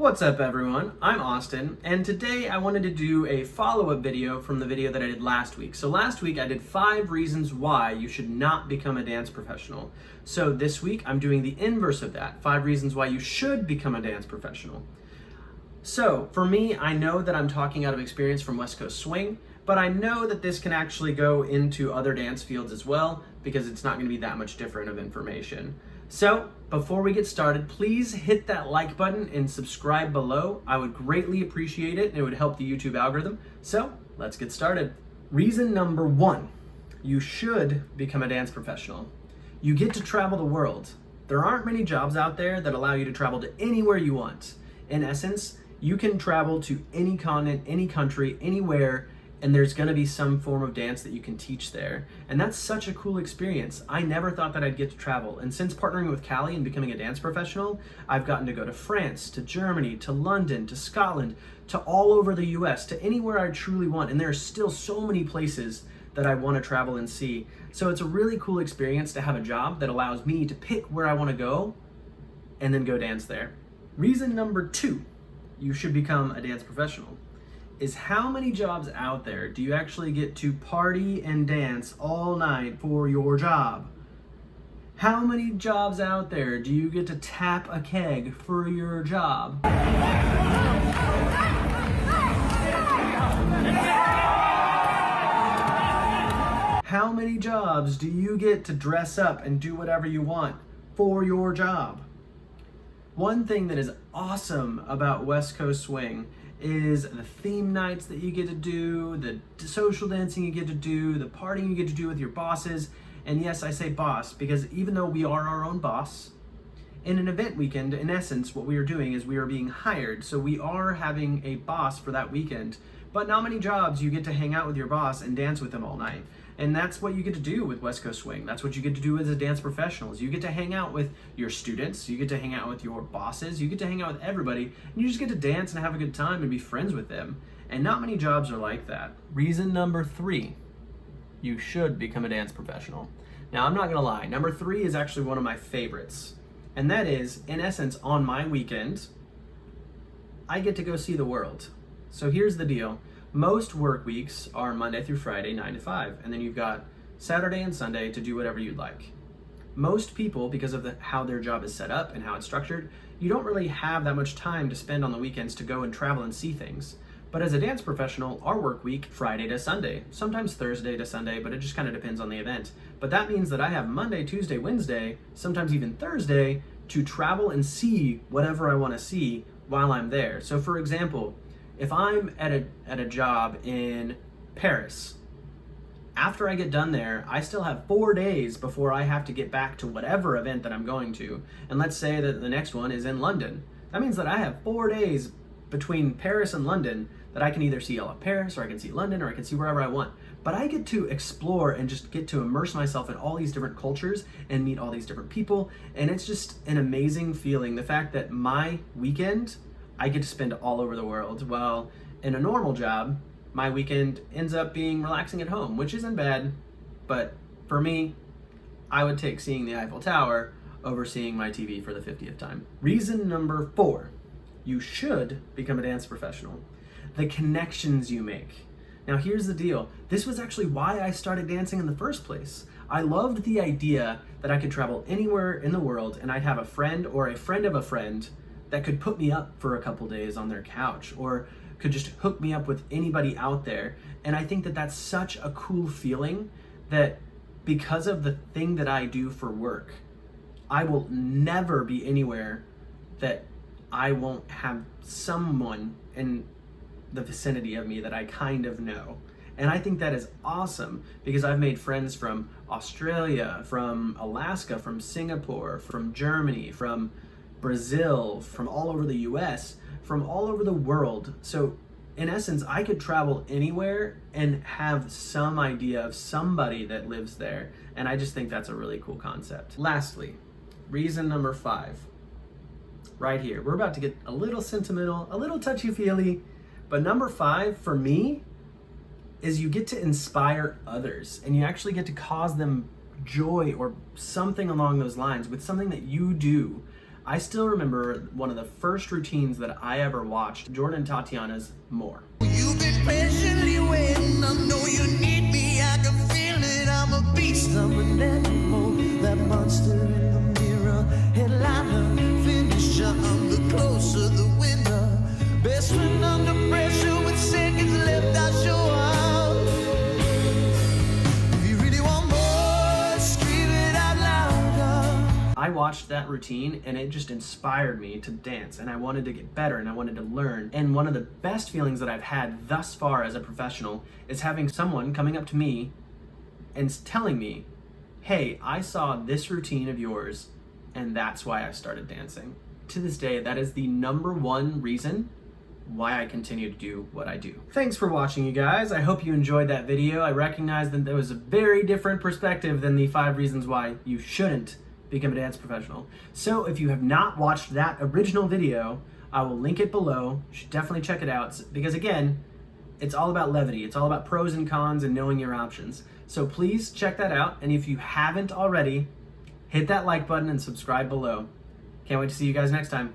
What's up everyone, I'm Austin, and today I wanted to do a follow-up video from the video that I did last week. So last week I did 5 reasons why you should not become a dance professional. So this week I'm doing the inverse of that, 5 reasons why you should become a dance professional. So for me, I know that I'm talking out of experience from West Coast Swing, but I know that this can actually go into other dance fields as well, because it's not going to be that much different of information. So before we get started, please hit that like button and subscribe below. I would greatly appreciate it and it would help the YouTube algorithm. So let's get started. Reason number 1, you should become a dance professional. You get to travel the world. There aren't many jobs out there that allow you to travel to anywhere you want. In essence, you can travel to any continent, any country, anywhere, and there's going to be some form of dance that you can teach there. And that's such a cool experience. I never thought that I'd get to travel. And since partnering with Callie and becoming a dance professional, I've gotten to go to France, to Germany, to London, to Scotland, to all over the US, to anywhere I truly want. And there are still so many places that I want to travel and see. So it's a really cool experience to have a job that allows me to pick where I want to go and then go dance there. Reason number 2, you should become a dance professional, is how many jobs out there do you actually get to party and dance all night for your job? How many jobs out there do you get to tap a keg for your job? How many jobs do you get to dress up and do whatever you want for your job? One thing that is awesome about West Coast Swing is the theme nights that you get to do, the social dancing you get to do, the partying you get to do with your bosses. And yes, I say boss because even though we are our own boss, in an event weekend, in essence, what we are doing is we are being hired. So we are having a boss for that weekend, but not many jobs you get to hang out with your boss and dance with him all night. And that's what you get to do with West Coast Swing. That's what you get to do as a dance professional. Is you get to hang out with your students, you get to hang out with your bosses, you get to hang out with everybody, and you just get to dance and have a good time and be friends with them. And not many jobs are like that. Reason number 3, you should become a dance professional. Now, I'm not gonna lie, number 3 is actually one of my favorites. And that is, in essence, on my weekend, I get to go see the world. So here's the deal. Most work weeks are Monday through Friday, 9 to 5, and then you've got Saturday and Sunday to do whatever you'd like. Most people, because of how their job is set up and how it's structured, you don't really have that much time to spend on the weekends to go and travel and see things. But as a dance professional, our work week, Friday to Sunday, sometimes Thursday to Sunday, but it just kind of depends on the event. But that means that I have Monday, Tuesday, Wednesday, sometimes even Thursday, to travel and see whatever I want to see while I'm there. So for example, if I'm at a job in Paris, after I get done there, I still have 4 days before I have to get back to whatever event that I'm going to. And let's say that the next one is in London. That means that I have 4 days between Paris and London that I can either see all of Paris, or I can see London, or I can see wherever I want. But I get to explore and just get to immerse myself in all these different cultures and meet all these different people. And it's just an amazing feeling. The fact that my weekend, I get to spend all over the world. Well, in a normal job, my weekend ends up being relaxing at home, which isn't bad, but for me, I would take seeing the Eiffel Tower over seeing my TV for the 50th time. Reason number 4, you should become a dance professional. The connections you make. Now here's the deal. This was actually why I started dancing in the first place. I loved the idea that I could travel anywhere in the world and I'd have a friend or a friend of a friend that could put me up for a couple days on their couch, or could just hook me up with anybody out there. And I think that that's such a cool feeling that because of the thing that I do for work, I will never be anywhere that I won't have someone in the vicinity of me that I kind of know. And I think that is awesome because I've made friends from Australia, from Alaska, from Singapore, from Germany, from Brazil, from all over the US, from all over the world. So in essence, I could travel anywhere and have some idea of somebody that lives there. And I just think that's a really cool concept. Lastly, reason number 5, right here. We're about to get a little sentimental, a little touchy-feely, but number 5 for me is you get to inspire others and you actually get to cause them joy or something along those lines with something that you do. I still remember one of the first routines that I ever watched, Jordan and Tatiana's More. You've been patiently waiting, I know you need me, I can feel it, I'm a beast, I'm an animal, that monster in the mirror, headliner, finisher, I'm the closer, the winner, best friend under pressure with seconds left, I show out. If you really want more, scream it out louder. I watched that routine and it just inspired me to dance, and I wanted to get better and I wanted to learn. And one of the best feelings that I've had thus far as a professional is having someone coming up to me and telling me, hey, I saw this routine of yours and that's why I started dancing. To this day, that is the number one reason why I continue to do what I do. Thanks for watching, you guys. I hope you enjoyed that video. I recognize that there was a very different perspective than the 5 reasons why you shouldn't become a dance professional. So if you have not watched that original video, I will link it below. You should definitely check it out, because again, it's all about levity. It's all about pros and cons and knowing your options. So please check that out. And if you haven't already, hit that like button and subscribe below. Can't wait to see you guys next time.